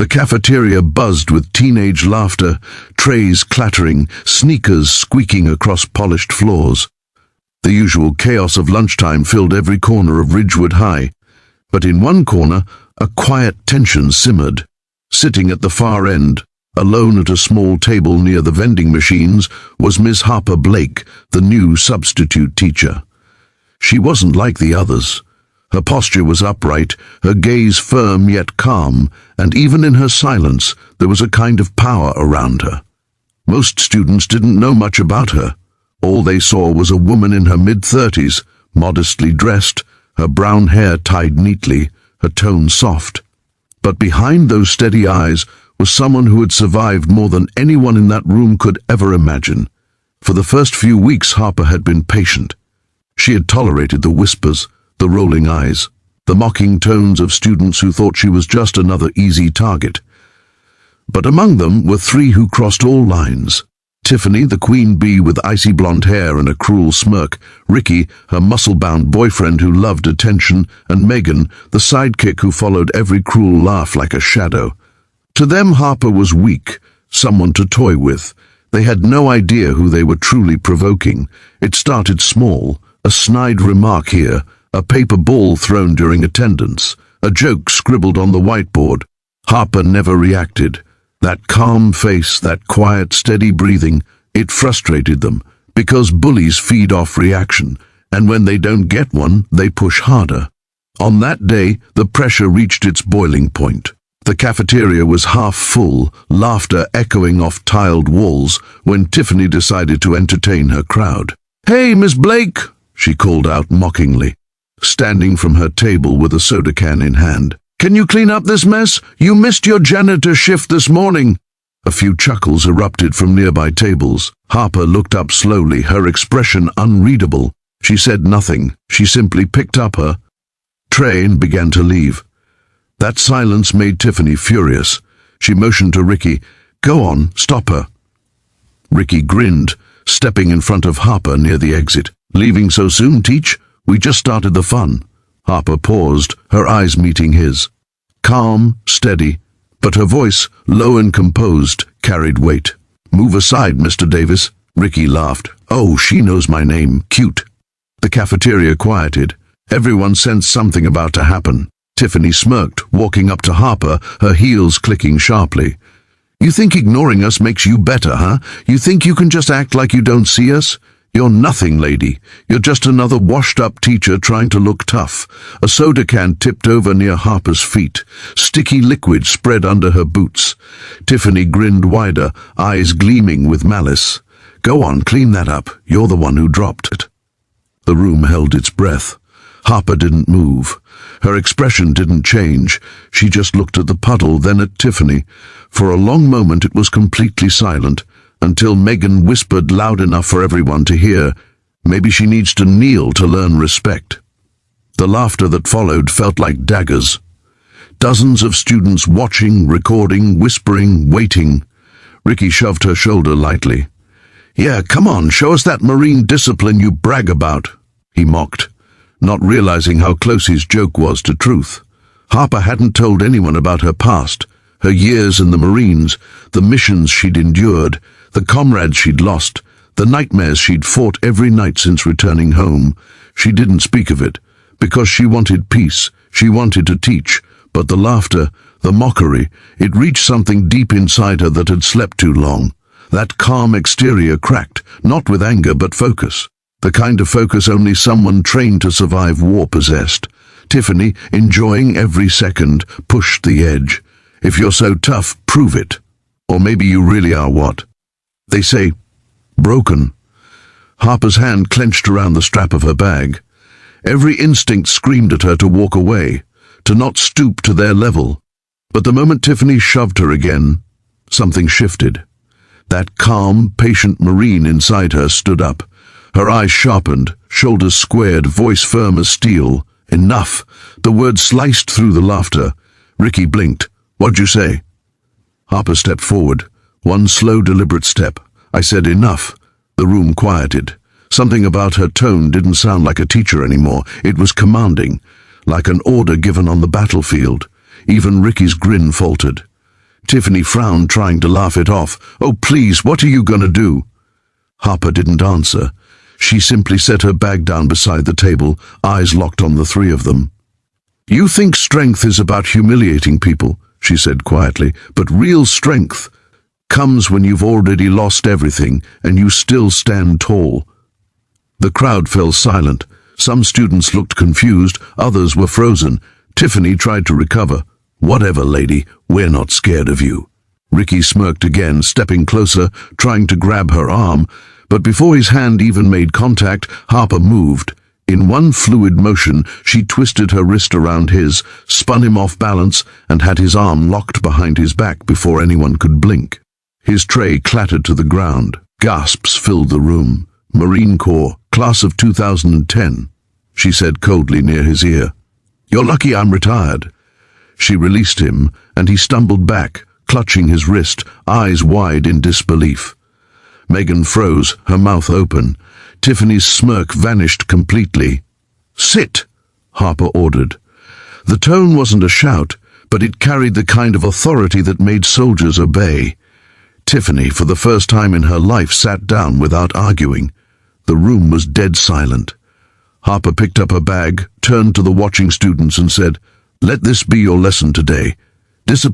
The cafeteria buzzed with teenage laughter, trays clattering, sneakers squeaking across polished floors. The usual chaos of lunchtime filled every corner of Ridgewood High, but in one corner, a quiet tension simmered. Sitting at the far end, alone at a small table near the vending machines, was Miss Harper Blake, the new substitute teacher. She wasn't like the others. Her posture was upright, her gaze firm yet calm, and even in her silence there was a kind of power around her. Most students didn't know much about her. All they saw was a woman in her mid-30s, modestly dressed, her brown hair tied neatly, her tone soft. But behind those steady eyes was someone who had survived more than anyone in that room could ever imagine. For the first few weeks, Harper had been patient. She had tolerated the whispers, the rolling eyes, the mocking tones of students who thought she was just another easy target. But among them were three who crossed all lines. Tiffany, the queen bee with icy blonde hair and a cruel smirk, Ricky, her muscle-bound boyfriend who loved attention, and Megan, the sidekick who followed every cruel laugh like a shadow. To them, Harper was weak, someone to toy with. They had no idea who they were truly provoking. It started small, a snide remark here, a paper ball thrown during attendance, a joke scribbled on the whiteboard. Harper never reacted. That calm face, that quiet, steady breathing, it frustrated them, because bullies feed off reaction, and when they don't get one, they push harder. On that day, the pressure reached its boiling point. The cafeteria was half full, laughter echoing off tiled walls, when Tiffany decided to entertain her crowd. "Hey, Miss Blake," she called out mockingly, standing from her table with a soda can in hand. "Can you clean up this mess? You missed your janitor shift this morning." A few chuckles erupted from nearby tables. Harper looked up slowly, her expression unreadable. She said nothing. She simply picked up her tray and began to leave. That silence made Tiffany furious. She motioned to Ricky, "Go on, stop her." Ricky grinned, stepping in front of Harper near the exit. "Leaving so soon, Teach? We just started the fun." Harper paused, her eyes meeting his. Calm, steady, but her voice, low and composed, carried weight. "Move aside, Mr. Davis." Ricky laughed. "Oh, she knows my name. Cute." The cafeteria quieted. Everyone sensed something about to happen. Tiffany smirked, walking up to Harper, her heels clicking sharply. "You think ignoring us makes you better, huh? You think you can just act like you don't see us? You're nothing, lady. You're just another washed-up teacher trying to look tough." A soda can tipped over near Harper's feet. Sticky liquid spread under her boots. Tiffany grinned wider, eyes gleaming with malice. "Go on, clean that up. You're the one who dropped it." The room held its breath. Harper didn't move. Her expression didn't change. She just looked at the puddle, then at Tiffany. For a long moment it was completely silent, until Megan whispered loud enough for everyone to hear, "Maybe she needs to kneel to learn respect." The laughter that followed felt like daggers. Dozens of students watching, recording, whispering, waiting. Ricky shoved her shoulder lightly. "Yeah, come on, show us that marine discipline you brag about," he mocked, not realizing how close his joke was to truth. Harper hadn't told anyone about her past, her years in the Marines, the missions she'd endured, the comrades she'd lost, the nightmares she'd fought every night since returning home. She didn't speak of it, because she wanted peace, she wanted to teach, but the laughter, the mockery, it reached something deep inside her that had slept too long. That calm exterior cracked, not with anger but focus. The kind of focus only someone trained to survive war possessed. Tiffany, enjoying every second, pushed the edge. "If you're so tough, prove it. Or maybe you really are what they say, broken." Harper's hand clenched around the strap of her bag. Every instinct screamed at her to walk away, to not stoop to their level. But the moment Tiffany shoved her again, something shifted. That calm, patient Marine inside her stood up. Her eyes sharpened, shoulders squared, voice firm as steel. "Enough." The words sliced through the laughter. Ricky blinked. "What'd you say?" Harper stepped forward. One slow, deliberate step. "I said enough." The room quieted. Something about her tone didn't sound like a teacher anymore. It was commanding, like an order given on the battlefield. Even Ricky's grin faltered. Tiffany frowned, trying to laugh it off. "Oh, please, what are you gonna do?" Harper didn't answer. She simply set her bag down beside the table, eyes locked on the three of them. "You think strength is about humiliating people," she said quietly, "but real strength comes when you've already lost everything and you still stand tall." The crowd fell silent. Some students looked confused, others were frozen. Tiffany tried to recover. "Whatever, lady, we're not scared of you." Ricky smirked again, stepping closer, trying to grab her arm, but before his hand even made contact, Harper moved. In one fluid motion, she twisted her wrist around his, spun him off balance, and had his arm locked behind his back before anyone could blink. His tray clattered to the ground. Gasps filled the room. "Marine Corps, class of 2010, she said coldly near his ear. "You're lucky I'm retired." She released him, and he stumbled back, clutching his wrist, eyes wide in disbelief. Megan froze, her mouth open. Tiffany's smirk vanished completely. "Sit," Harper ordered. The tone wasn't a shout, but it carried the kind of authority that made soldiers obey. Tiffany, for the first time in her life, sat down without arguing. The room was dead silent. Harper picked up her bag, turned to the watching students and said, "Let this be your lesson today. Discipline